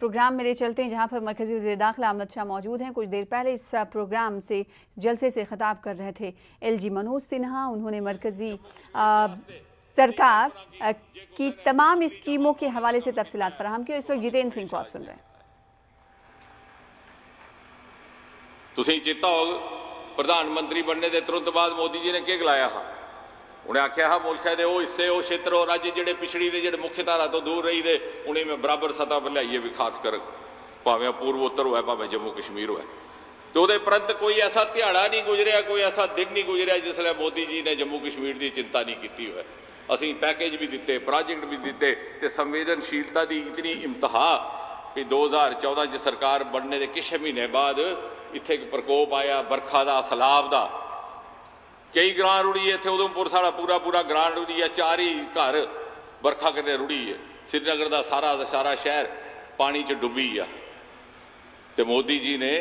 Programme मेरे चलते हैं, जहां पर मरकज़ी वज़ीर दाखिला अहमद शाह मौजूद हैं। कुछ देर पहले इस प्रोग्राम से जलसे से ख़िताब कर रहे थे LG मनोज सिन्हा। उन्होंने मरकज़ी सरकार की तमाम स्कीमों के हवाले से तफसीलात फराहम की। और इस वक्त जितेंद्र सिंह को आप सुन रहे हैं। तुसीं चेता हो प्रधानमंत्री बनने के तुरंत बाद मोदी जी ने क्या गलाया हा? उन्हें आख्या हा मुल्क के वो हिस्से वो क्षेत्र और राज्य जोड़े पिछड़ी दे जोड़े मुख्य धारा तो दूर रही दे उन्हें मैं बराबर सतह पर लियाइए भी, खास कर भावें पूर्वोत्तर हो भावें जम्मू कश्मीर हो। तो वो परंत कोई ऐसा ध्याड़ा नहीं गुजरिया, कोई ऐसा दिन नहीं गुजरिया जिसले मोदी जी ने जम्मू कश्मीर की चिंता नहीं की हो। असीं पैकेज भी दिते, प्रोजेक्ट भी दिते, तो संवेदनशीलता की इतनी इम्तहा कि 2014 च सरकार बनने के कुछ महीने बाद इत्थे एक प्रकोप आया बरखा का, सैलाब का। कई ग्रां रुड़ी है, इतने उधमपुर सारा पूरा पूरा ग्रां रुड़ी है, 4 ही घर बरखा कने रुड़ी है। श्रीनगर का सारा शहर पानी च डुबी आ। तो मोदी जी ने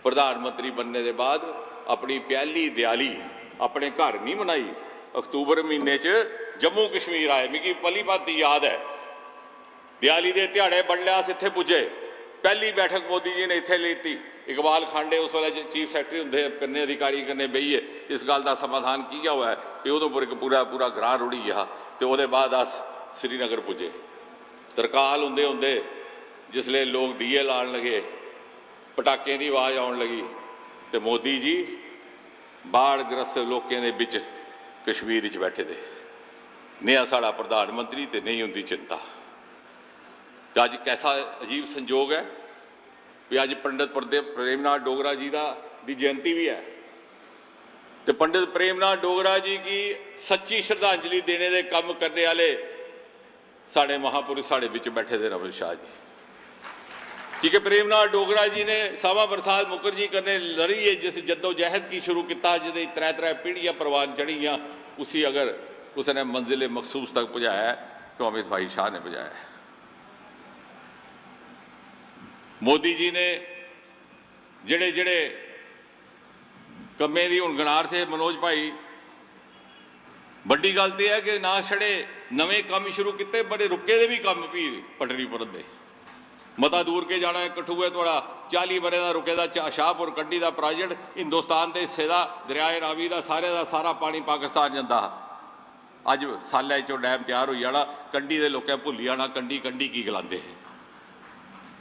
प्रधानमंत्री बनने के बाद अपनी पहली दिवाली अपने घर नहीं मनाई। अक्तूबर महीने च जम्मू कश्मीर आए, मिगी भली भांति याद है। दिवाली के ध्याड़े बड़ले अस इत्थे पुजे, पहली बैठक मोदी जी ने इत्थे लीती। इकबाल खांडे उस वेले चीफ सैकटरी होंगे, कन्ने अधिकारी कन्ने बहिए इस गल का समाधान किया हुआ है कि उधमपुर एक पूरा पूरा ग्रां रुड़ी आ। तो वो बाद अस श्रीनगर पुजे, तरकाल होंदे होंदे जिसले लोग दिए लाण लगे, पटाकियां की आवाज़ आउण लगी, तो मोदी जी बाढ़ग्रस्त लोगों के बिच कश्मीर च बैठे थे। नया साड़ा प्रधानमंत्री तो नहीं होंगी चिंता। तो अज कैसा अजीब संजोग है भी अज पंडित प्रेमनाथ डोगरा जी की जयंती भी है। तो पंडित प्रेमनाथ डोगरा जी की सच्ची श्रद्धांजलि देने के काम करने वाले साढ़े महापुरुष साढ़े बिच बैठे थे अमित शाह जी। क्योंकि प्रेमनाथ डोगरा जी ने सामा प्रसाद मुखर्जी करने लड़ी है, जिस जद्दोजहद की शुरू किया, जिसे 3 पीढ़ियां परवान चढ़ियाँ, उसी अगर उसने मंजिल मखसूस तक पहुँचाया है तो अमित भाई शाह ने पहुँचाया है। मोदी जी ने जेड़े जेड़े कम्मे दी हुण गनार थे मनोज भाई, बड़ी गल तो है कि ना छड़े नवे काम शुरू किए, बड़े रुके दे भी काम भी पटरी पुरन दे। मता दूर के जाना है कठुए थोड़ा 40 बरे का रुके का शाहपुर कंडी का प्रोजेक्ट, हिंदुस्तान के हिस्से का दरियाए रावी का सारा पानी पाकिस्तान जाता। अज साल चो डैम तैयार हो जाना, कंडी के लोगों भुली जाना कंडी कंडी की गलाते हैं।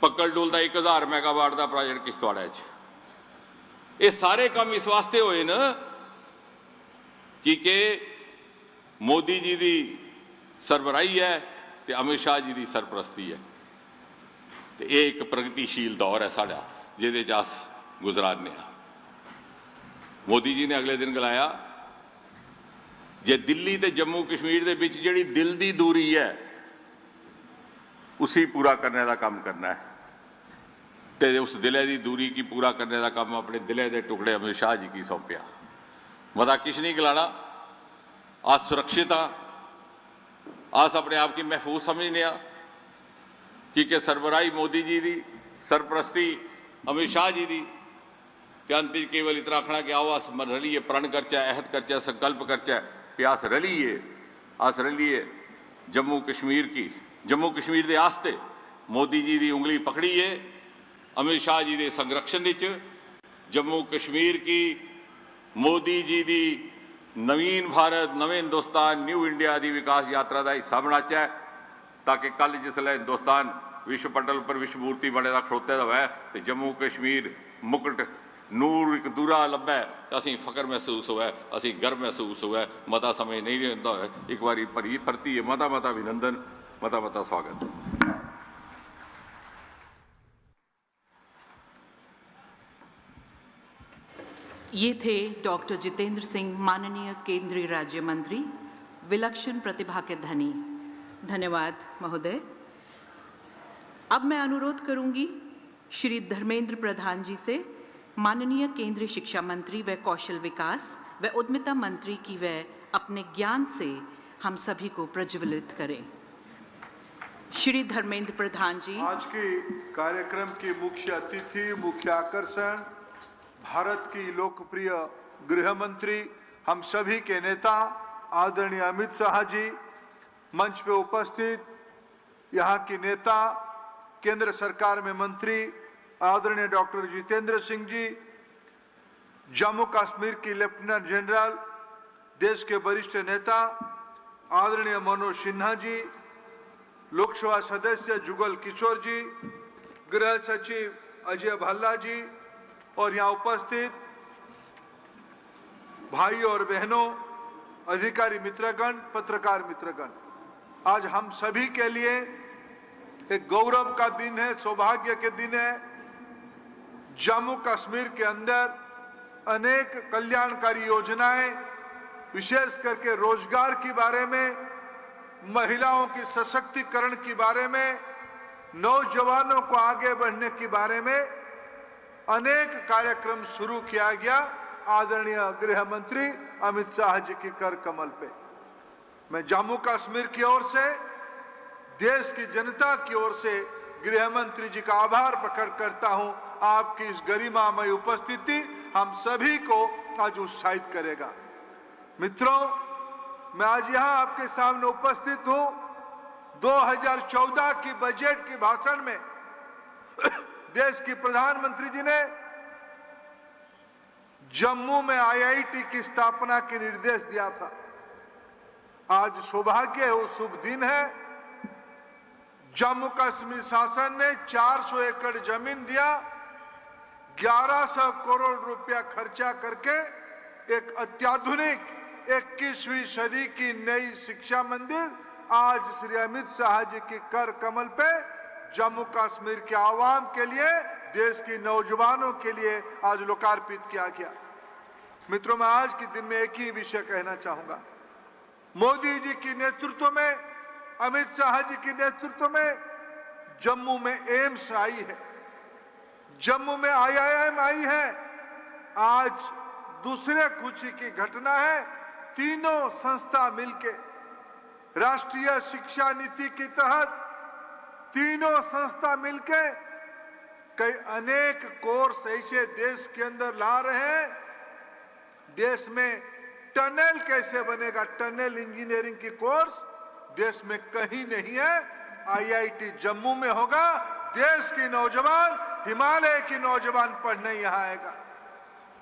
पक्कल डुल का 1000 मैगावाट का प्रोजेक्ट किश्तवाड़ा ये सारे काम इस वास्ते होए न कि मोदी जी की सरबराही है तो अमित शाह जी की सरपरस्ती है। तो ये एक प्रगतिशील दौर है साड़ा जिहदे च अस गुजराने। मोदी जी ने अगले दिन गलाया जे दिल्ली ते जम्मू कश्मीर के बीच जिहड़ी दिल की दूरी है उसी पूरा करने का काम करना है। तो उस दिले की दूरी की पूरा करने का काम अपने दिले के टुकड़े अमित शाह जी की सौंपया। मता किश नहीं गलाना, आज सुरक्षित हाँ, आज अपने आप की महफूज समझने क्योंकि सरबराही मोदी जी की, सरपरस्ती अमित शाह जी की। अंत केवल इतना आखना कि आओ अस रलीए, प्रण करचै, अहद करचै, संकल्प करचै कि अस रलीए जम्मू कश्मीर के आस्ते मोदी जी की उंगली पकड़िए, अमित शाह जी के संरक्षण विच जम्मू कश्मीर की मोदी जी की नवीन भारत, नवे हिंदुस्तान, न्यू इंडिया की विकास यात्रा का हिस्सा बनाचै, ताकि कल जिसलै हिंदुस्तान विश्व पटल पर विश्वमूर्ति बने का खड़ोते का है तो जम्मू कश्मीर मुकट नूर एक दूरा लभै तो असीं फकर महसूस होवे, असीं गर्व महसूस होवे। मता समय नहीं रहिंदा होवे, एक बारी भरी भरती है, मता अभिनंदन, मता स्वागत। ये थे डॉक्टर जितेंद्र सिंह, माननीय केंद्रीय राज्य मंत्री, विलक्षण प्रतिभा के धनी। धन्यवाद महोदय। अब मैं अनुरोध करूंगी श्री धर्मेंद्र प्रधान जी से, माननीय केंद्रीय शिक्षा मंत्री व कौशल विकास व उद्यमिता मंत्री की वे अपने ज्ञान से हम सभी को प्रज्वलित करें। श्री धर्मेंद्र प्रधान जी। आज के कार्यक्रम के मुख्य अतिथि, मुख्य आकर्षण भारत की लोकप्रिय गृह मंत्री, हम सभी के नेता आदरणीय अमित शाह जी, मंच पे उपस्थित यहाँ की नेता केंद्र सरकार में मंत्री आदरणीय डॉक्टर जितेंद्र सिंह जी, जम्मू कश्मीर की लेफ्टिनेंट जनरल, देश के वरिष्ठ नेता आदरणीय मनोज सिन्हा जी, लोकसभा सदस्य जुगल किशोर जी, गृह सचिव अजय भल्ला जी और यहाँ उपस्थित भाइयों और बहनों, अधिकारी मित्रगण, पत्रकार मित्रगण, आज हम सभी के लिए एक गौरव का दिन है, सौभाग्य के दिन है। जम्मू कश्मीर के अंदर अनेक कल्याणकारी योजनाएं, विशेष करके रोजगार के बारे में, महिलाओं की सशक्तिकरण के बारे में, नौजवानों को आगे बढ़ने के बारे में अनेक कार्यक्रम शुरू किया गया आदरणीय गृह मंत्री अमित शाह जी की कर कमल पे। मैं जम्मू कश्मीर की ओर से, देश की जनता की ओर से गृह मंत्री जी का आभार प्रकट करता हूं। आपकी इस गरिमामय उपस्थिति हम सभी को आज उत्साहित करेगा। मित्रों, मैं आज यहां आपके सामने उपस्थित हूं 2014 की बजट की भाषण में देश की प्रधानमंत्री जी ने जम्मू में आईआईटी की स्थापना के निर्देश दिया था। आज सौभाग्य है, वो शुभ दिन है। जम्मू कश्मीर शासन ने 400 एकड़ जमीन दिया, 1100 करोड़ रुपया खर्चा करके एक अत्याधुनिक 21वीं सदी की नई शिक्षा मंदिर आज श्री अमित शाह जी की कर कमल पे जम्मू कश्मीर के आवाम के लिए, देश के नौजवानों के लिए आज लोकार्पित किया गया। मित्रों, मैं आज के दिन में एक ही विषय कहना चाहूंगा। मोदी जी के नेतृत्व में, अमित शाह जी के नेतृत्व में जम्मू में एम्स आई है, जम्मू में आईआईएम आई है। आज दूसरे खुशी की घटना है, तीनों संस्था मिलके राष्ट्रीय शिक्षा नीति के तहत तीनों संस्था मिलके कई अनेक कोर्स ऐसे देश के अंदर ला रहे हैं। देश में टनल कैसे बनेगा, टनल इंजीनियरिंग की कोर्स देश में कहीं नहीं है, आईआईटी जम्मू में होगा। देश की नौजवान, हिमालय की नौजवान पढ़ने यहाँ आएगा।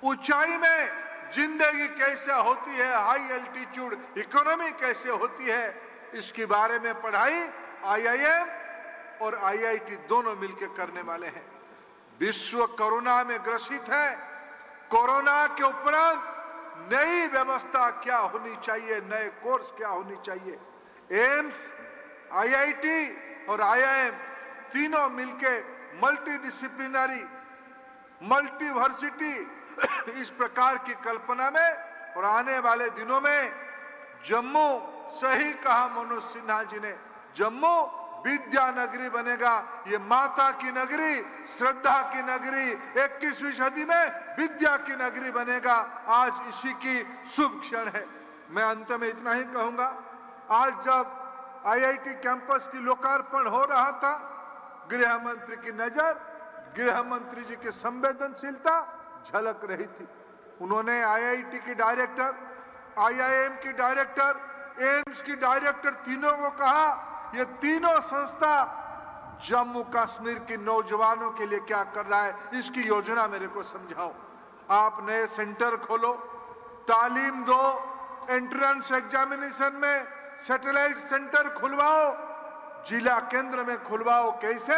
ऊंचाई में जिंदगी कैसे होती है, हाई एल्टीट्यूड इकोनॉमी कैसे होती है, इसके बारे में पढ़ाई आईआईएम और आईआईटी दोनों मिलकर करने वाले हैं। विश्व कोरोना में ग्रसित है। कोरोना के उपरांत नई व्यवस्था क्या होनी चाहिए, नए कोर्स क्या होनी चाहिए, एम्स, आईआईटी और आईआईएम तीनों मिलके मल्टी डिसिप्लिनरी, मल्टीवर्सिटी इस प्रकार की कल्पना में और आने वाले दिनों में जम्मू, सही कहा मनोज सिन्हा जी ने, जम्मू विद्या नगरी बनेगा। ये माता की नगरी, श्रद्धा की नगरी, 21वीं सदी में विद्या की नगरी बनेगा। आज इसी की शुभ क्षण है। मैं अंत में इतना ही कहूंगा, आज जब आईआईटी कैंपस की लोकार्पण हो रहा था, गृह मंत्री की नजर, गृह मंत्री जी की संवेदनशीलता झलक रही थी। उन्होंने आईआईटी की डायरेक्टर, आईआईएम की डायरेक्टर, एम्स की डायरेक्टर तीनों को कहा, ये तीनों संस्था जम्मू कश्मीर के नौजवानों के लिए क्या कर रहा है, इसकी योजना मेरे को समझाओ। आप नए सेंटर खोलो, तालीम दो, एंट्रेंस एग्जामिनेशन में सैटेलाइट सेंटर खुलवाओ, जिला केंद्र में खुलवाओ। कैसे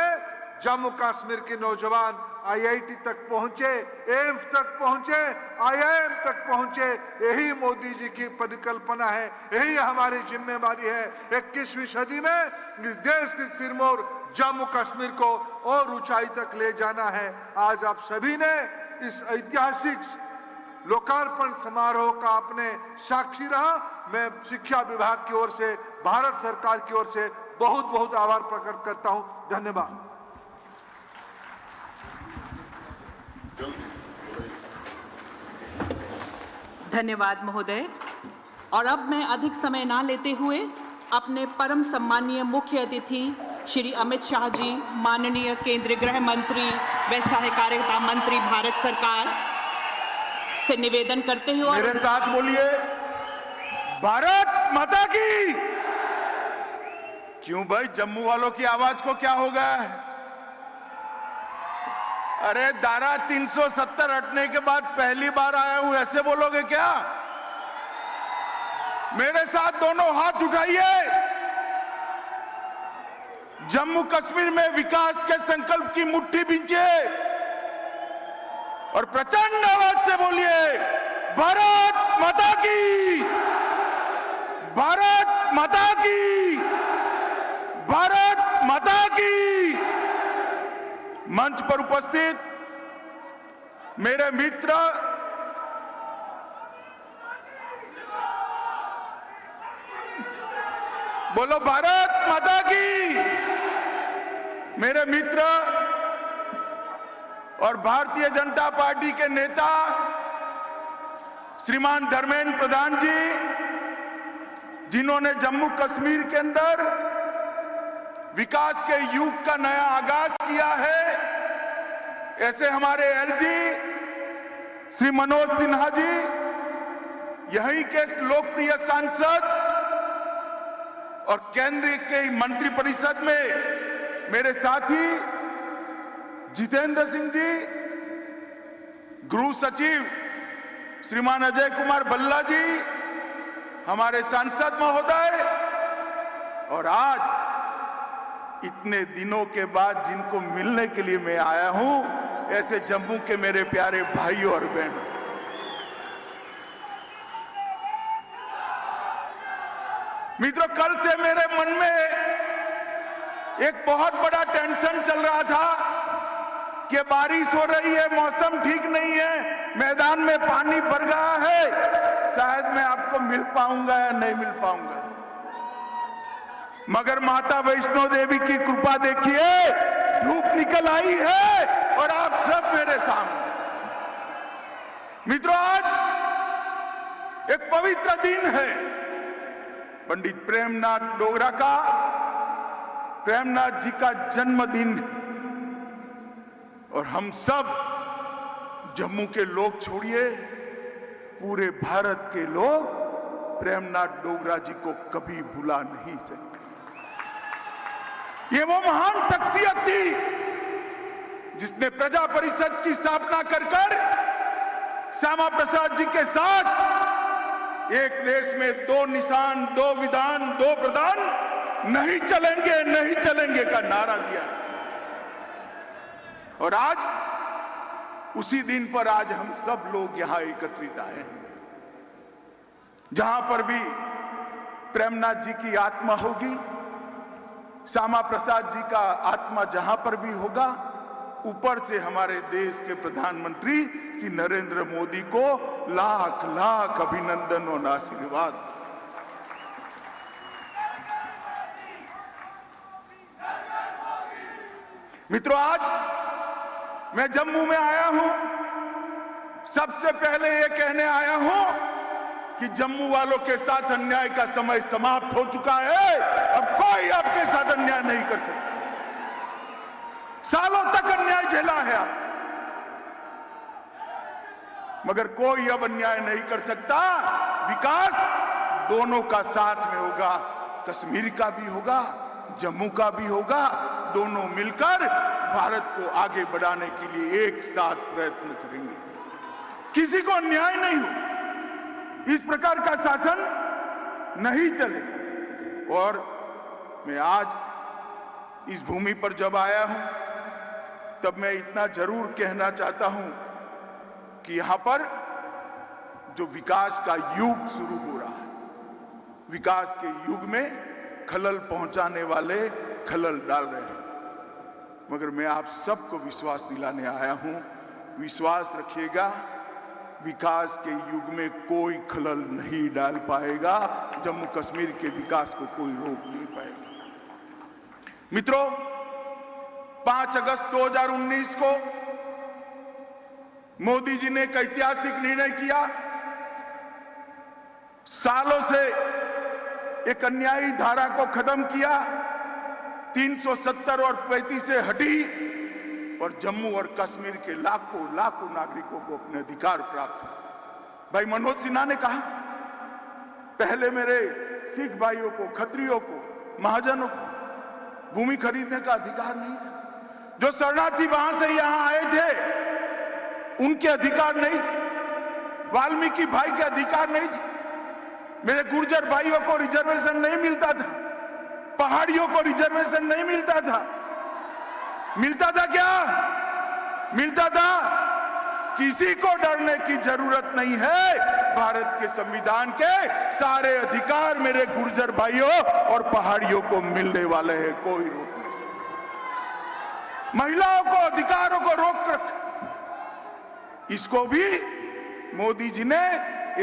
जम्मू कश्मीर के नौजवान आईआईटी तक पहुंचे, एम्स तक पहुंचे, आईआईएम तक पहुंचे। यही मोदी जी की परिकल्पना है, यही हमारी जिम्मेवारी है। 21वीं सदी में इस देश के सिरमौर जम्मू कश्मीर को और ऊंचाई तक ले जाना है। आज आप सभी ने इस ऐतिहासिक लोकार्पण समारोह का आपने साक्षी रहा। मैं शिक्षा विभाग की ओर से, भारत सरकार की ओर से बहुत बहुत आभार प्रकट करता हूं। धन्यवाद। धन्यवाद महोदय। और अब मैं अधिक समय ना लेते हुए अपने परम सम्मानीय मुख्य अतिथि श्री अमित शाह जी, माननीय केंद्रीय गृह मंत्री व सहकारिता मंत्री भारत सरकार से निवेदन करते हुए, मेरे साथ बोलिए, भारत माता की। क्यों भाई, जम्मू वालों की आवाज को क्या हो गया है? अरे धारा 370 हटने के बाद पहली बार आया हूं, ऐसे बोलोगे क्या? मेरे साथ दोनों हाथ उठाइए। जम्मू कश्मीर में विकास के संकल्प की मुट्ठी बींचिए और प्रचंड आवाज से बोलिए, भारत माता की, भारत माता की, भारत माता की। मंच पर उपस्थित मेरे मित्र, बोलो भारत माता की। मेरे मित्र और भारतीय जनता पार्टी के नेता श्रीमान धर्मेंद्र प्रधान जी, जिन्होंने जम्मू कश्मीर के अंदर विकास के युग का नया आगाज किया है, ऐसे हमारे एलजी श्री मनोज सिन्हा जी, यहीं के लोकप्रिय सांसद और केंद्र के मंत्रिपरिषद में मेरे साथी जितेंद्र सिंह जी, गृह सचिव श्रीमान अजय कुमार भल्ला जी, हमारे सांसद महोदय, और आज इतने दिनों के बाद जिनको मिलने के लिए मैं आया हूं, ऐसे जम्मू के मेरे प्यारे भाइयों और बहनों, मित्रों, कल से मेरे मन में एक बहुत बड़ा टेंशन चल रहा था कि बारिश हो रही है, मौसम ठीक नहीं है, मैदान में पानी भर गया है, शायद मैं आपको मिल पाऊंगा या नहीं मिल पाऊंगा। मगर माता वैष्णो देवी की कृपा देखिए, धूप निकल आई है और आप सब मेरे सामने। मित्रों, आज एक पवित्र दिन है, पंडित प्रेमनाथ डोगरा का, प्रेमनाथ जी का जन्मदिन, और हम सब जम्मू के लोग छोड़िए, पूरे भारत के लोग प्रेमनाथ डोगरा जी को कभी भुला नहीं सकते। ये वो महान शख्सियत थी जिसने प्रजा परिषद की स्थापना कर श्यामा प्रसाद जी के साथ एक देश में दो निशान, दो विधान, दो प्रधान, नहीं चलेंगे, नहीं चलेंगे का नारा दिया। और आज उसी दिन पर आज हम सब लोग यहां एकत्रित आए हैं, जहां पर भी प्रेमनाथ जी की आत्मा होगी, श्यामा प्रसाद जी का आत्मा जहां पर भी होगा, ऊपर से हमारे देश के प्रधानमंत्री श्री नरेंद्र मोदी को लाख लाख अभिनंदन और आशीर्वाद। मित्रों, आज मैं जम्मू में आया हूं, सबसे पहले ये कहने आया हूं कि जम्मू वालों के साथ अन्याय का समय समाप्त हो चुका है। अब कोई आपके साथ अन्याय नहीं कर सकता। सालों तक अन्याय झेला है आप, मगर कोई अब अन्याय नहीं कर सकता। विकास दोनों का साथ में होगा, कश्मीर का भी होगा, जम्मू का भी होगा। दोनों मिलकर भारत को आगे बढ़ाने के लिए एक साथ प्रयत्न करेंगे। किसी को अन्याय नहीं हो, इस प्रकार का शासन नहीं चले। और मैं आज इस भूमि पर जब आया हूं, तब मैं इतना जरूर कहना चाहता हूं कि यहां पर जो विकास का युग शुरू हो रहा है, विकास के युग में खलल पहुंचाने वाले खलल डाल रहे हैं, मगर मैं आप सबको विश्वास दिलाने आया हूं, विश्वास रखिएगा, विकास के युग में कोई खलल नहीं डाल पाएगा। जम्मू कश्मीर के विकास को कोई रोक नहीं पाएगा। मित्रों, 5 अगस्त 2019 को मोदी जी ने एक ऐतिहासिक निर्णय किया। सालों से एक अन्यायी धारा को खत्म किया, 370 और 35 से हटी, और जम्मू और कश्मीर के लाखों लाखों नागरिकों को अपने अधिकार प्राप्त हुए। भाई मनोज सिन्हा ने कहा, पहले मेरे सिख भाइयों को, खत्रियों को, महाजनों को भूमि खरीदने का अधिकार नहीं था। जो शरणार्थी वहां से यहां आए थे, उनके अधिकार नहीं थे, वाल्मीकि भाई के अधिकार नहीं थे, मेरे गुर्जर भाइयों को रिजर्वेशन नहीं मिलता था, पहाड़ियों को रिजर्वेशन नहीं मिलता था। मिलता था क्या? मिलता था। किसी को डरने की जरूरत नहीं है। भारत के संविधान के सारे अधिकार मेरे गुर्जर भाइयों और पहाड़ियों को मिलने वाले हैं, कोई रोक नहीं सकता। महिलाओं को अधिकारों को रोक रख, इसको भी मोदी जी ने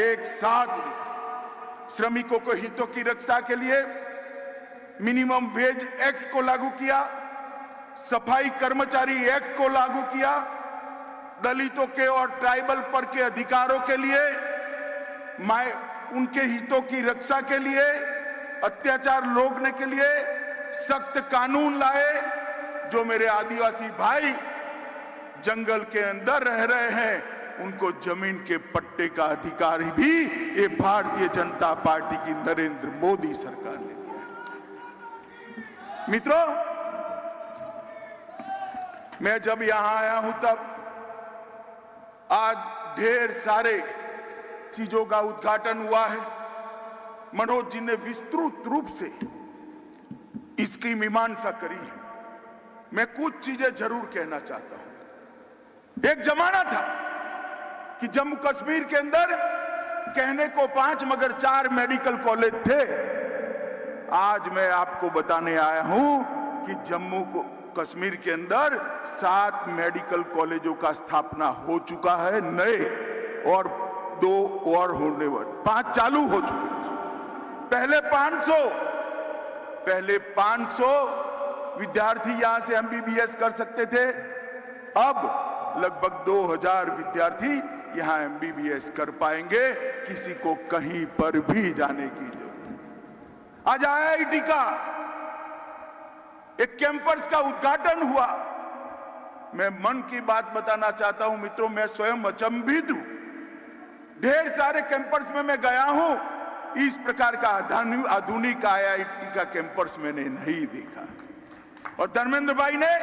एक साथ दिया। श्रमिकों को हितों की रक्षा के लिए मिनिमम वेज एक्ट को लागू किया, सफाई कर्मचारी एक्ट को लागू किया, दलितों के और ट्राइबल पर के अधिकारों के लिए, उनके हितों की रक्षा के लिए, अत्याचार रोकने के लिए सख्त कानून लाए। जो मेरे आदिवासी भाई जंगल के अंदर रह रहे हैं, उनको जमीन के पट्टे का अधिकार भी ये भारतीय जनता पार्टी की नरेंद्र मोदी सरकार ने दिया है। मित्रों, मैं जब यहां आया हूं तब आज ढेर सारे चीजों का उद्घाटन हुआ है। मनोज जी ने विस्तृत रूप से इसकी मीमांसा करी है। मैं कुछ चीजें जरूर कहना चाहता हूं। एक जमाना था कि जम्मू कश्मीर के अंदर कहने को 5 मगर 4 मेडिकल कॉलेज थे। आज मैं आपको बताने आया हूं कि जम्मू कश्मीर के अंदर 7 मेडिकल कॉलेजों का स्थापना हो चुका है नए, और 2 और होने वाले, 5 चालू हो चुके हैं। पहले 500 विद्यार्थी यहां से एमबीबीएस कर सकते थे, अब लगभग 2000 विद्यार्थी यहां एमबीबीएस कर पाएंगे, किसी को कहीं पर भी जाने की जरूरत। आज आईआईटी का एक कैंपस का उद्घाटन हुआ। मैं मन की बात बताना चाहता हूं मित्रों, मैं स्वयं अचंभित हूं। ढेर सारे कैंपस में मैं गया हूं, इस प्रकार का आधुनिक आईआईटी का कैंपस मैंने नहीं देखा। और धर्मेंद्र भाई ने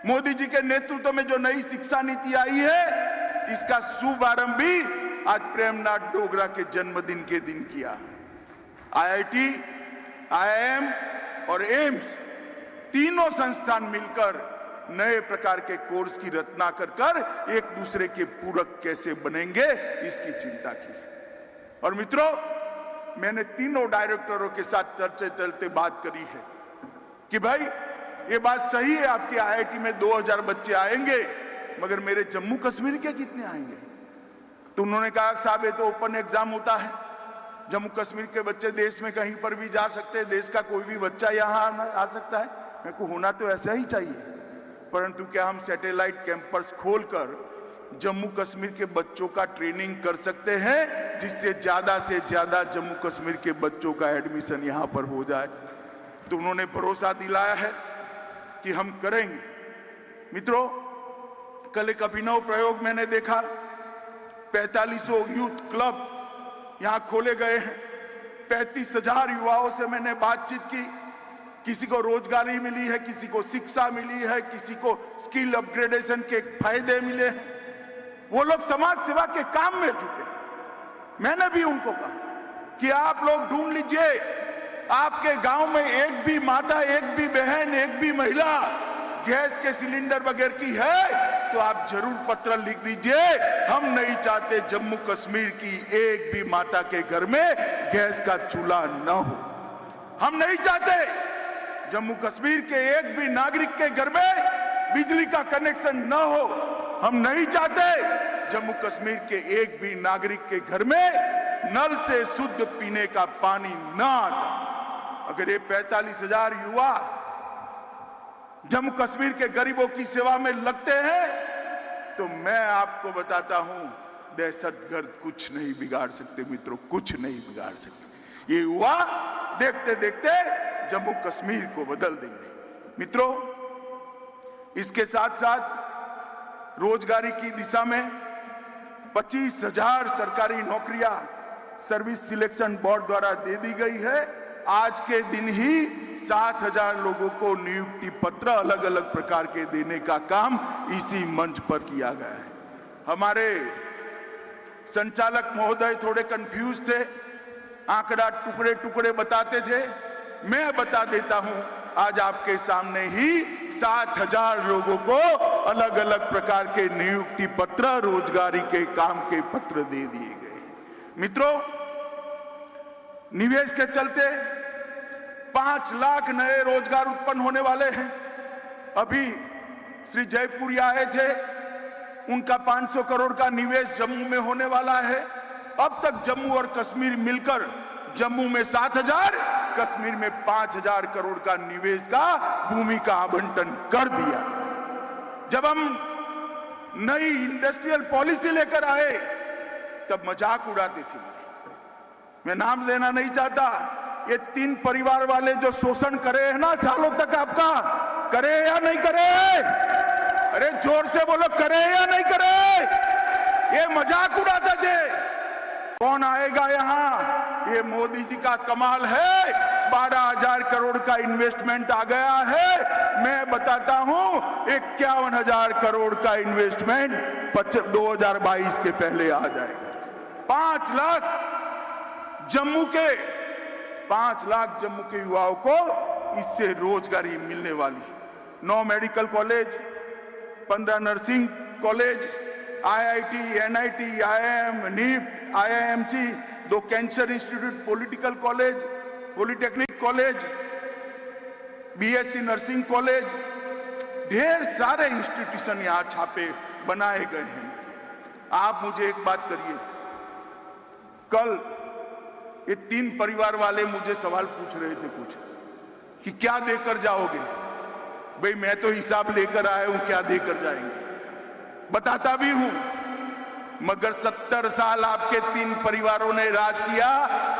मोदी जी के नेतृत्व में जो नई शिक्षा नीति आई है, इसका शुभारंभ भी आज प्रेमनाथ डोगरा के जन्मदिन के दिन किया। आईआईटी, आईआईएम और एम्स तीनों संस्थान मिलकर नए प्रकार के कोर्स की रचना कर एक दूसरे के पूरक कैसे बनेंगे, इसकी चिंता की। और मित्रों, मैंने तीनों डायरेक्टरों के साथ चलते बात करी है कि भाई ये बात सही है, आपके आईआईटी में 2000 बच्चे आएंगे, मगर मेरे जम्मू कश्मीर के कितने आएंगे? तो उन्होंने कहा साहब ये तो ओपन एग्जाम होता है, जम्मू कश्मीर के बच्चे देश में कहीं पर भी जा सकते हैं, देश का कोई भी बच्चा यहाँ आ सकता है। मेरे को होना तो ऐसा ही चाहिए, परंतु क्या हम सैटेलाइट कैंपस खोलकर जम्मू कश्मीर के बच्चों का ट्रेनिंग कर सकते हैं, जिससे ज्यादा से ज्यादा जम्मू कश्मीर के बच्चों का एडमिशन यहाँ पर हो जाए? तो उन्होंने भरोसा दिलाया है कि हम करेंगे। मित्रों, कल एक अभिनव प्रयोग मैंने देखा। 4500 यूथ क्लब यहां खोले गए हैं। 35,000 युवाओं से मैंने बातचीत की। किसी को रोजगारी मिली है, किसी को शिक्षा मिली है, किसी को स्किल अपग्रेडेशन के फायदे मिले हैं। वो लोग समाज सेवा के काम में जुटे। मैंने भी उनको कहा कि आप लोग ढूंढ लीजिए, आपके गांव में एक भी माता, एक भी बहन, एक भी महिला गैस के सिलेंडर वगैरह की है तो आप जरूर पत्र लिख दीजिए। हम नहीं चाहते जम्मू कश्मीर की एक भी माता के घर में गैस का चूल्हा न हो। हम नहीं चाहते जम्मू कश्मीर के एक भी नागरिक के घर में बिजली का कनेक्शन न हो। हम नहीं चाहते जम्मू कश्मीर के एक भी नागरिक के घर में नल से शुद्ध पीने का पानी न आता। अगर ये 45,000 युवा जम्मू कश्मीर के गरीबों की सेवा में लगते हैं तो मैं आपको बताता हूं, दहशतगर्द कुछ नहीं बिगाड़ सकते मित्रों, कुछ नहीं बिगाड़ सकते। ये युवा देखते देखते जम्मू कश्मीर को बदल देंगे। मित्रों, इसके साथ साथ रोजगारी की दिशा में 25,000 सरकारी नौकरियां सर्विस सिलेक्शन बोर्ड द्वारा दे दी गई है। आज के दिन ही 7,000 लोगों को नियुक्ति पत्र अलग अलग प्रकार के देने का काम इसी मंच पर किया गया है। हमारे संचालक महोदय थोड़े कंफ्यूज थे, आंकड़ा टुकड़े टुकड़े बताते थे। मैं बता देता हूं, आज आपके सामने ही 7,000 लोगों को अलग अलग प्रकार के नियुक्ति पत्र, रोजगारी के काम के पत्र दे दिए गए। मित्रों, निवेश के चलते 5 लाख नए रोजगार उत्पन्न होने वाले हैं। अभी श्री जयपुरी आए थे, उनका 500 करोड़ का निवेश जम्मू में होने वाला है। अब तक जम्मू और कश्मीर मिलकर जम्मू में 7,000, कश्मीर में 5,000 करोड़ का निवेश का भूमि का आवंटन कर दिया। जब हम नई इंडस्ट्रियल पॉलिसी लेकर आए तब मजाक उड़ाते थे। मैं नाम लेना नहीं चाहता, ये 3 परिवार वाले जो शोषण करे हैं ना सालों तक, आपका करे या नहीं करे? अरे जोर से बोलो, करे या नहीं करे? ये मजाक उड़ाते थे। कौन आएगा यहाँ? ये मोदी जी का कमाल है। 12,000 करोड़ का इन्वेस्टमेंट आ गया है। मैं बताता हूं 51,000 करोड़ का इन्वेस्टमेंट 2022 के पहले आ जाएगा। 5 लाख जम्मू के युवाओं को इससे रोजगारी मिलने वाली। 9 medical college, 15 nursing college, IIT, NIT, IIM, NIT, IIMC, 2 cancer institute, political college, polytechnic college, BSc nursing college, ढेर सारे इंस्टीट्यूशन यहां छापे बनाए गए हैं। आप मुझे एक बात करिए, कल ये 3 परिवार वाले मुझे सवाल पूछ रहे थे कुछ कि क्या देकर जाओगे? भाई मैं तो हिसाब लेकर आया हूं, क्या देकर जाएंगे बताता भी हूं, मगर 70 साल आपके 3 परिवारों ने राज किया,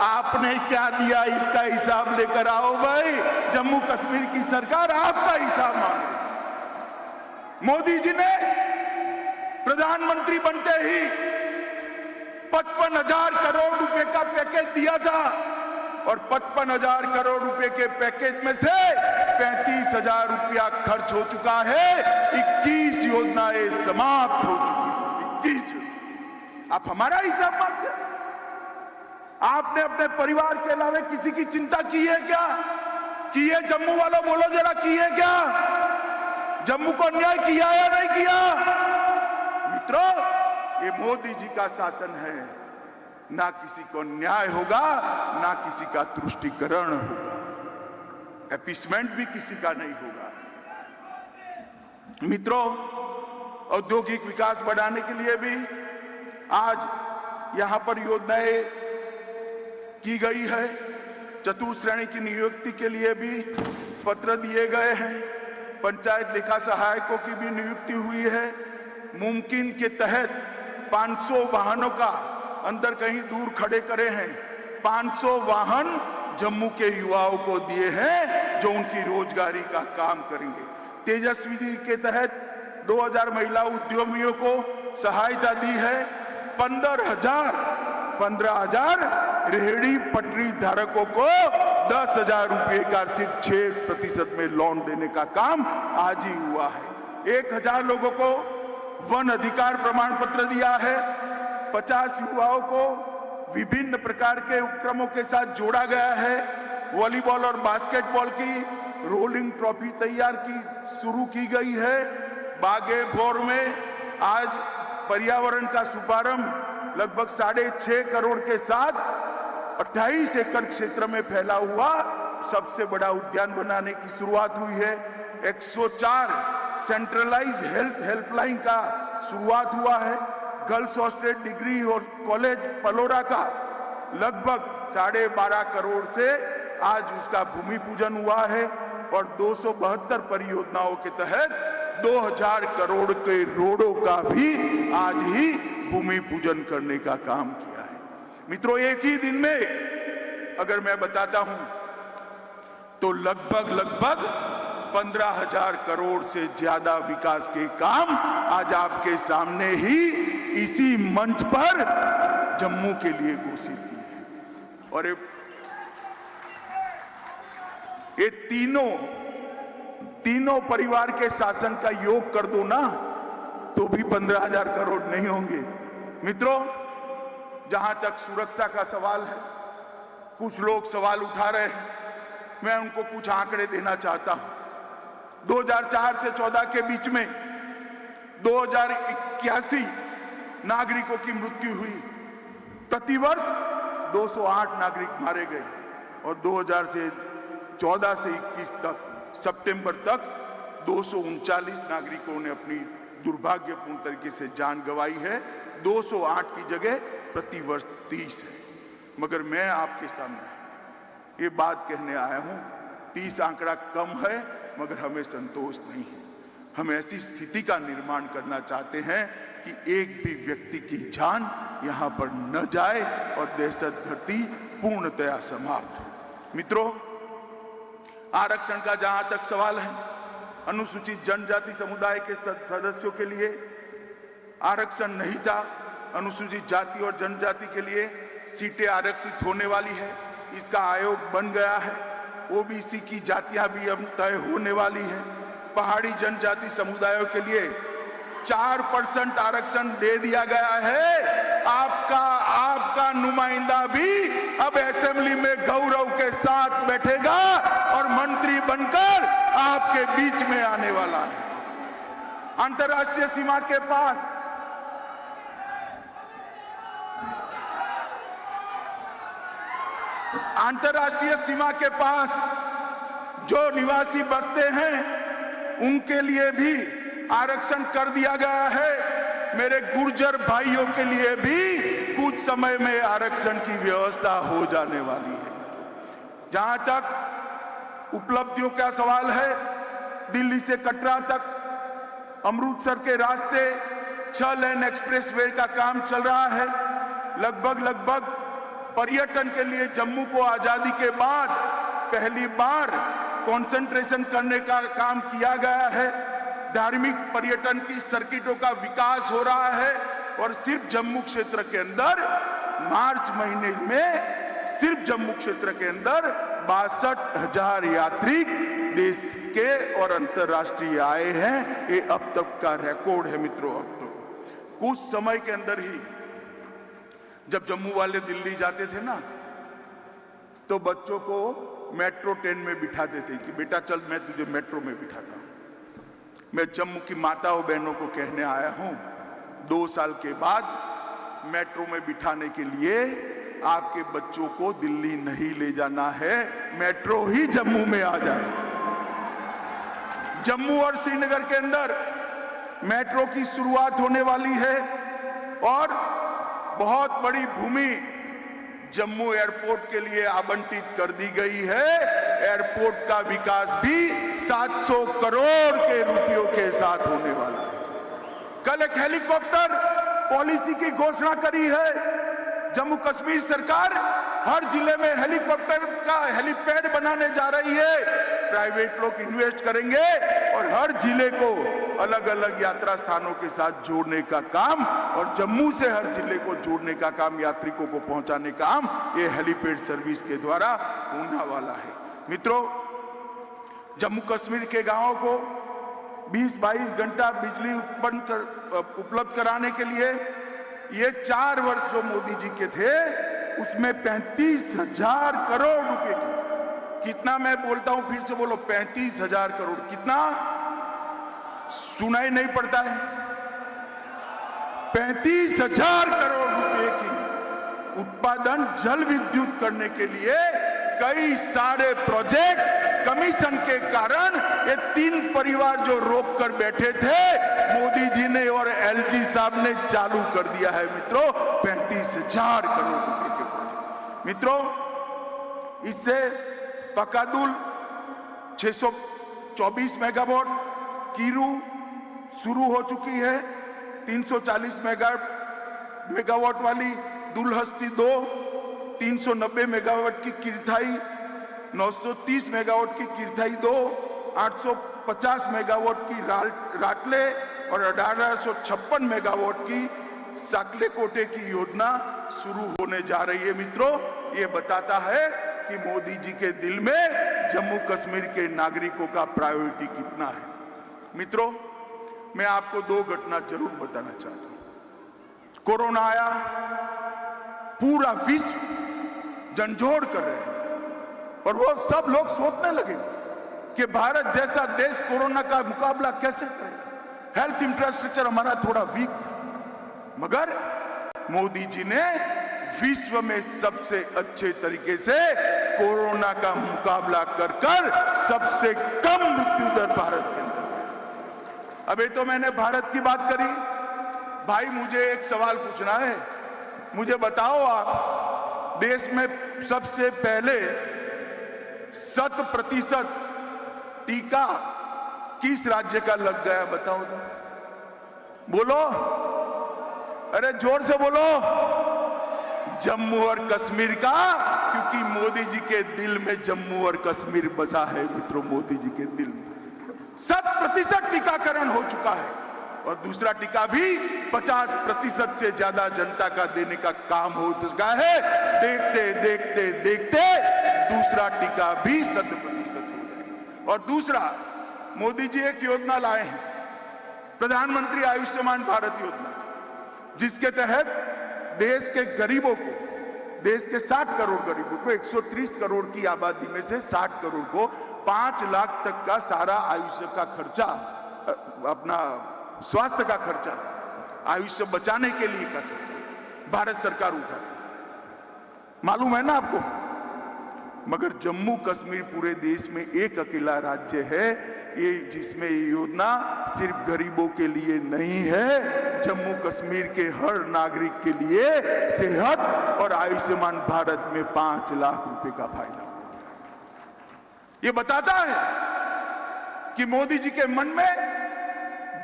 आपने क्या दिया इसका हिसाब लेकर आओ भाई। जम्मू कश्मीर की सरकार आपका हिसाब मांगे। मोदी जी ने प्रधानमंत्री बनते ही 55,000 करोड़ रुपए का पैकेज दिया था और 55,000 करोड़ रुपए के पैकेज में से 35,000 रुपया खर्च हो चुका है। 21 योजनाएं समाप्त हो चुकी हैं। 21। आप हमारा हिसाब मांगते? आपने अपने परिवार के अलावा किसी की चिंता की है क्या? की है? जम्मू वालों बोलो जरा, की है क्या? जम्मू को अन्याय किया या नहीं किया? मित्रों, ये मोदी जी का शासन है, ना किसी को न्याय होगा, ना किसी का तुष्टीकरण होगा, अपीसमेंट भी किसी का नहीं होगा। मित्रों, औद्योगिक विकास बढ़ाने के लिए भी आज यहां पर योजनाएं की गई है। चतुर्थ श्रेणी की नियुक्ति के लिए भी पत्र दिए गए हैं। पंचायत लेखा सहायकों की भी नियुक्ति हुई है। मुमकिन के तहत 500 वाहनों का अंदर कहीं दूर खड़े करे हैं। 500 वाहन जम्मू के युवाओं को दिए हैं जो उनकी रोजगारी का काम करेंगे। तेजस्वी के तहत 2000 महिला उद्यमियों को सहायता दी है। 15,000 रेहड़ी पटरी धारकों को 10,000 रुपए का सिर्फ 6% में लोन देने का काम आज ही हुआ है। 1,000 लोगों को वन अधिकार प्रमाण पत्र दिया है। 50 युवाओं को विभिन्न प्रकार के उपक्रमों के साथ जोड़ा गया है। वॉलीबॉल और बास्केटबॉल की रोलिंग ट्रॉफी तैयार की शुरू की गई है। बागेभोर में आज पर्यावरण का शुभारंभ लगभग 6.5 करोड़ के साथ 28 एकड़ क्षेत्र में फैला हुआ सबसे बड़ा उद्यान बनाने की शुरुआत हुई है। 104 सेंट्रलाइज हेल्थ हेल्पलाइन का शुरुआत हुआ है। गर्ल्स हॉस्टल डिग्री और कॉलेज पलोरा का लगभग 12.5 करोड़ से आज उसका भूमि पूजन हुआ है और 272 परियोजनाओं के तहत 2000 करोड़ के रोडों का भी आज ही भूमि पूजन करने का काम किया है। मित्रों, एक ही दिन में अगर मैं बताता हूं तो लगभग 15,000 करोड़ से ज्यादा विकास के काम आज आपके सामने ही इसी मंच पर जम्मू के लिए घोषित किए हैं। और ये तीनों परिवार के शासन का योग कर दो ना, तो भी 15,000 करोड़ नहीं होंगे। मित्रों, जहां तक सुरक्षा का सवाल है, कुछ लोग सवाल उठा रहे हैं, मैं उनको कुछ आंकड़े देना चाहता हूं। 2004 से 14 के बीच में 2081 नागरिकों की मृत्यु हुई। प्रतिवर्ष 208 नागरिक मारे गए और 2014 से 21 तक सितंबर तक 239 नागरिकों ने अपनी दुर्भाग्यपूर्ण तरीके से जान गंवाई है। 208 की जगह प्रतिवर्ष 30 है। मगर मैं आपके सामने ये बात कहने आया हूं, 30 आंकड़ा कम है मगर हमें संतोष नहीं है। हम ऐसी स्थिति का निर्माण करना चाहते हैं कि एक भी व्यक्ति की जान यहां पर न जाए और दहशत गर्दी पूर्णतया समाप्त हो। मित्रों, आरक्षण का जहां तक सवाल है, अनुसूचित जनजाति समुदाय के सदस्यों के लिए आरक्षण नहीं था। अनुसूचित जाति और जनजाति के लिए सीटें आरक्षित होने वाली है, इसका आयोग बन गया है। ओबीसी की जातियां भी अब तय होने वाली है। पहाड़ी जनजाति समुदायों के लिए 4% आरक्षण दे दिया गया है। आपका नुमाइंदा भी अब असेंबली में गौरव के साथ बैठेगा और मंत्री बनकर आपके बीच में आने वाला है। अंतर्राष्ट्रीय सीमा के पास जो निवासी बसते हैं उनके लिए भी आरक्षण कर दिया गया है। मेरे गुर्जर भाइयों के लिए भी कुछ समय में आरक्षण की व्यवस्था हो जाने वाली है। जहां तक उपलब्धियों का सवाल है, दिल्ली से कटरा तक अमृतसर के रास्ते 6 लेन एक्सप्रेसवे का काम चल रहा है। लगभग पर्यटन के लिए जम्मू को आजादी के बाद पहली बार कंसंट्रेशन करने का काम किया गया है। धार्मिक पर्यटन की सर्किटों का विकास हो रहा है और सिर्फ जम्मू क्षेत्र के अंदर मार्च महीने में सिर्फ जम्मू क्षेत्र के अंदर 62,000 यात्री देश के और अंतर्राष्ट्रीय आए हैं। ये अब तक का रिकॉर्ड है। मित्रों, अब तो कुछ समय के अंदर ही जब जम्मू वाले दिल्ली जाते थे ना, तो बच्चों को मेट्रो ट्रेन में बिठाते थे कि बेटा चल मैं तुझे मेट्रो में बिठाता हूं। मैं जम्मू की माताओं बहनों को कहने आया हूं, 2 साल के बाद मेट्रो में बिठाने के लिए आपके बच्चों को दिल्ली नहीं ले जाना है, मेट्रो ही जम्मू में आ जाए। जम्मू और श्रीनगर के अंदर मेट्रो की शुरुआत होने वाली है और बहुत बड़ी भूमि जम्मू एयरपोर्ट के लिए आवंटित कर दी गई है। एयरपोर्ट का विकास भी 700 करोड़ के रुपयों के साथ होने वाला है। कल एक हेलीकॉप्टर पॉलिसी की घोषणा करी है। जम्मू कश्मीर सरकार हर जिले में हेलीकॉप्टर का हेलीपैड बनाने जा रही है। प्राइवेट लोग इन्वेस्ट करेंगे और हर जिले को अलग अलग यात्रा स्थानों के साथ जोड़ने का काम और जम्मू से हर जिले को जोड़ने का काम, यात्रिकों को पहुंचाने का काम ये हेलीपैड सर्विस के द्वारा होने वाला है। मित्रों, जम्मू कश्मीर के गांवों को 20-22 घंटा बिजली उपलब्ध कराने के लिए ये 4 वर्ष जो मोदी जी के थे उसमें 35,000 करोड़ रुपए की, कितना मैं बोलता हूं फिर से बोलो, 35,000 करोड़, कितना सुनाई नहीं पड़ता है, 35,000 करोड़ रुपए की उत्पादन जल विद्युत करने के लिए कई सारे प्रोजेक्ट कमीशन के कारण ये 3 परिवार जो रोक कर बैठे थे मोदी जी ने और एलजी साहब ने चालू कर दिया है। मित्रों, 35,000 करोड़ रुपए के प्रोजेक्ट। मित्रों, इससे पकादुल 624 मेगावाट, कीरू शुरू हो चुकी है 340 मेगावाट वाली, दुलहस्ती 2 390 मेगावाट की किरथाई, 930 मेगावाट की किरथाई 2, 850 मेगावाट की राटले और 1856 मेगावाट की साकले कोटे की योजना शुरू होने जा रही है। मित्रों, ये बताता है कि मोदी जी के दिल में जम्मू कश्मीर के नागरिकों का प्रायोरिटी कितना है। मित्रों, मैं आपको 2 घटना जरूर बताना चाहता हूं। कोरोना आया, पूरा विश्व झंझोड़ कर रहे हैं और वो सब लोग सोचने लगे कि भारत जैसा देश कोरोना का मुकाबला कैसे करेगा। हेल्थ इंफ्रास्ट्रक्चर हमारा थोड़ा वीक, मगर मोदी जी ने विश्व में सबसे अच्छे तरीके से कोरोना का मुकाबला कर सबसे कम मृत्यु दर भारत के अंदर। अभी तो मैंने भारत की बात करी, भाई मुझे एक सवाल पूछना है। मुझे बताओ, आप देश में सबसे पहले 100% टीका किस राज्य का लग गया, बताओ तो। बोलो, अरे जोर से बोलो। जम्मू और कश्मीर का, क्योंकि मोदी जी के दिल में जम्मू और कश्मीर बसा है। मित्रों, मोदी जी के दिल में 100% टीकाकरण हो चुका है और दूसरा टीका भी 50% से ज्यादा जनता का देने का काम हो चुका है। देखते देखते देखते दूसरा टीका भी 100% हो जाए। और दूसरा, मोदी जी एक योजना लाए हैं, प्रधानमंत्री आयुष्मान भारत योजना, जिसके तहत देश के गरीबों को, देश के 60 करोड़ गरीबों को, 130 करोड़ की आबादी में से 60 करोड़ को 5 लाख तक का सारा आयुष्य का खर्चा, अपना स्वास्थ्य का खर्चा, आयुष्य बचाने के लिए का खर्चा भारत सरकार उठाती। मालूम है ना आपको? मगर जम्मू कश्मीर पूरे देश में एक अकेला राज्य है ये जिसमें ये योजना सिर्फ गरीबों के लिए नहीं है, जम्मू कश्मीर के हर नागरिक के लिए सेहत और आयुष्मान भारत में 5 लाख रुपए का फायदा। ये बताता है कि मोदी जी के मन में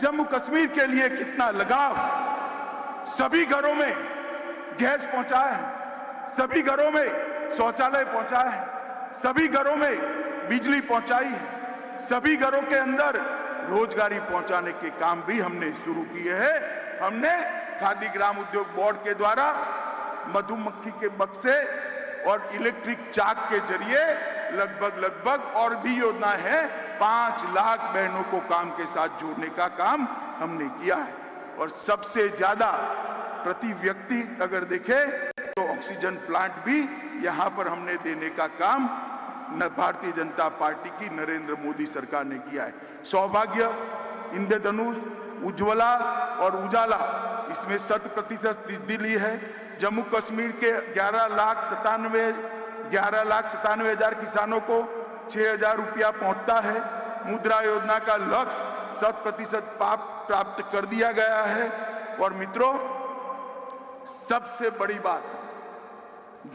जम्मू कश्मीर के लिए कितना लगाव। सभी घरों में गैस पहुंचा है, सभी घरों में शौचालय पहुंचा है, सभी घरों में बिजली पहुंचाई है, सभी घरों के अंदर रोजगारी पहुंचाने के काम भी हमने शुरू किए हैं। हमने खादी ग्राम उद्योग बोर्ड के द्वारा मधुमक्खी के बक्से और इलेक्ट्रिक चाक के जरिए लगभग और भी योजना है 5 लाख बहनों को काम के साथ जोड़ने का काम हमने किया है। और सबसे ज्यादा प्रति व्यक्ति अगर देखें तो ऑक्सीजन प्लांट भी यहां पर हमने देने का काम भारतीय जनता पार्टी की नरेंद्र मोदी सरकार ने किया है। सौभाग्य, इंद्रधनुष, उज्ज्वला और उजाला, इसमें 100% वृद्धि ली है। जम्मू कश्मीर के 11,97,000 किसानों को 6,000 रुपया पहुंचता है। मुद्रा योजना का लक्ष्य 100% प्राप्त कर दिया गया है। और मित्रों, सबसे बड़ी बात,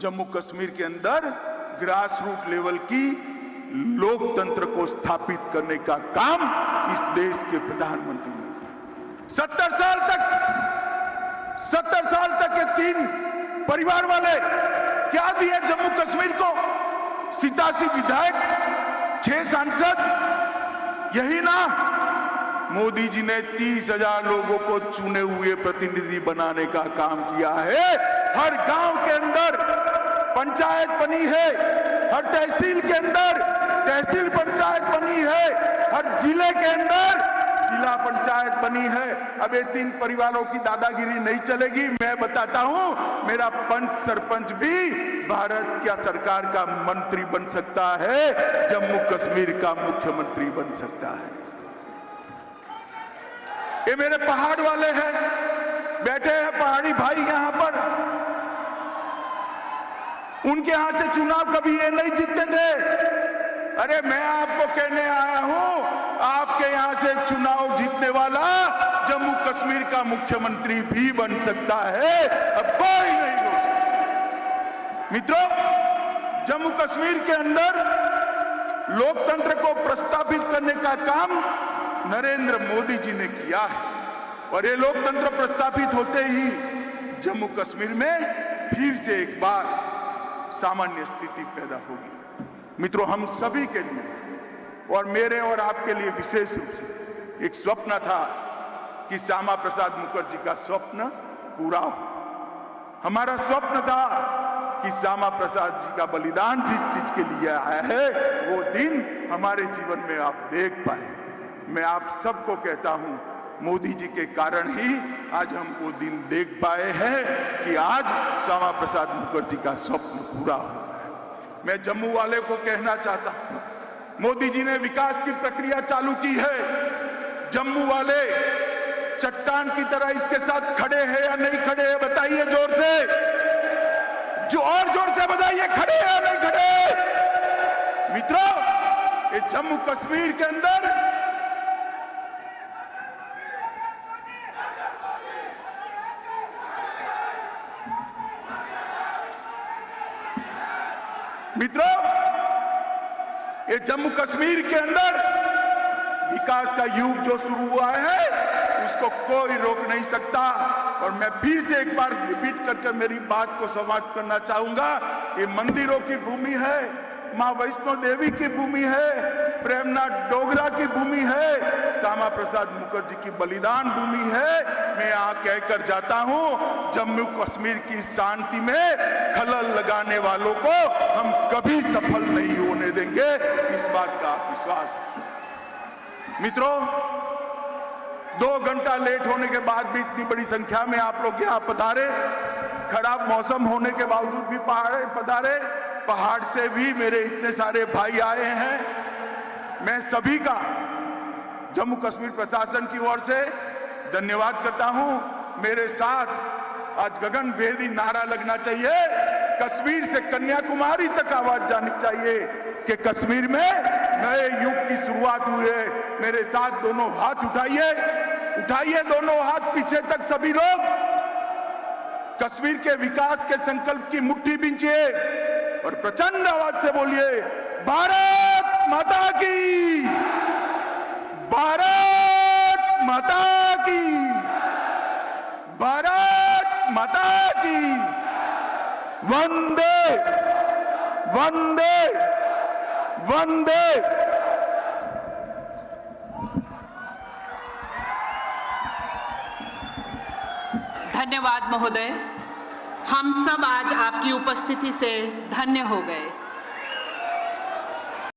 जम्मू कश्मीर के अंदर ग्रास रूट लेवल की लोकतंत्र को स्थापित करने का काम इस देश के प्रधानमंत्री ने 70 साल तक के 3 परिवार वाले क्या दिए जम्मू कश्मीर को? 87 विधायक, 6 सांसद, यही ना? मोदी जी ने 30,000 लोगों को चुने हुए प्रतिनिधि बनाने का काम किया है। हर गांव के अंदर पंचायत बनी है, हर तहसील के अंदर तहसील पंचायत बनी है, हर जिले के अंदर जिला पंचायत बनी है। अब ये 3 परिवारों की दादागिरी नहीं चलेगी। मैं बताता हूं, मेरा पंच सरपंच भी भारत क्या सरकार का मंत्री बन सकता है, जम्मू कश्मीर का मुख्यमंत्री बन सकता है। ये मेरे पहाड़ वाले हैं, बैठे हैं पहाड़ी भाई यहां पर, उनके यहां से चुनाव कभी ये नहीं जीतते थे। अरे मैं आपको कहने आया हूं, आपके यहां से चुनाव जीतने वाला जम्मू कश्मीर का मुख्यमंत्री भी बन सकता है, अब कोई नहीं रोक सकता। मित्रों, जम्मू कश्मीर के अंदर लोकतंत्र को प्रस्तावित करने का काम नरेंद्र मोदी जी ने किया है। और ये लोकतंत्र प्रस्तापित होते ही जम्मू कश्मीर में फिर से एक बार सामान्य स्थिति पैदा होगी। मित्रों, हम सभी के लिए और मेरे और आपके लिए विशेष रूप से एक स्वप्न था कि श्यामा प्रसाद मुखर्जी का स्वप्न पूरा हो। हमारा स्वप्न था कि श्यामा प्रसाद जी का बलिदान जिस चीज के लिए आया है वो दिन हमारे जीवन में आप देख पाए। मैं आप सबको कहता हूं, मोदी जी के कारण ही आज हम वो दिन देख पाए हैं कि आज श्यामा प्रसाद मुखर्जी का स्वप्न पूरा हुआ है। मैं जम्मू वाले को कहना चाहता हूं, मोदी जी ने विकास की प्रक्रिया चालू की है। जम्मू वाले चट्टान की तरह इसके साथ खड़े हैं या नहीं खड़े हैं? बताइए जोर से, जो और जोर से बताइए, खड़े हैं या नहीं खड़े? मित्रों, ये जम्मू कश्मीर के अंदर ये जम्मू कश्मीर के अंदर विकास का युग जो शुरू हुआ है उसको कोई रोक नहीं सकता। और मैं फिर से एक बार रिपीट करके मेरी बात को समाप्त करना चाहूंगा। ये मंदिरों की भूमि है, मां वैष्णो देवी की भूमि है, प्रेमनाथ डोगरा की भूमि है, श्यामा प्रसाद मुखर्जी की बलिदान भूमि है। मैं यहाँ कहकर जाता हूँ, जम्मू कश्मीर की शांति में खलल लगाने वालों को हम कभी सफल नहीं होने देंगे, इस बात का विश्वास है। मित्रों, 2 घंटा लेट होने के बाद भी इतनी बड़ी संख्या में आप लोग यहाँ पधारे, खराब मौसम होने के बावजूद भी पधारे, पहाड़ से भी मेरे इतने सारे भाई आए हैं। मैं सभी का जम्मू कश्मीर प्रशासन की ओर से धन्यवाद करता हूं। मेरे साथ आज गगन भेदी नारा लगना चाहिए, कश्मीर से कन्याकुमारी तक आवाज जानी चाहिए कि कश्मीर में नए युग की शुरुआत हुई है। मेरे साथ दोनों हाथ उठाइए, उठाइए दोनों हाथ पीछे तक सभी लोग। कश्मीर के विकास के संकल्प की मुट्ठी बींचिए और प्रचंड आवाज से बोलिए, भारत माता की, भारत माता की, भारत माता की, वंदे वंदे वंदे। धन्यवाद महोदय। हम सब आज आपकी उपस्थिति से धन्य हो गए।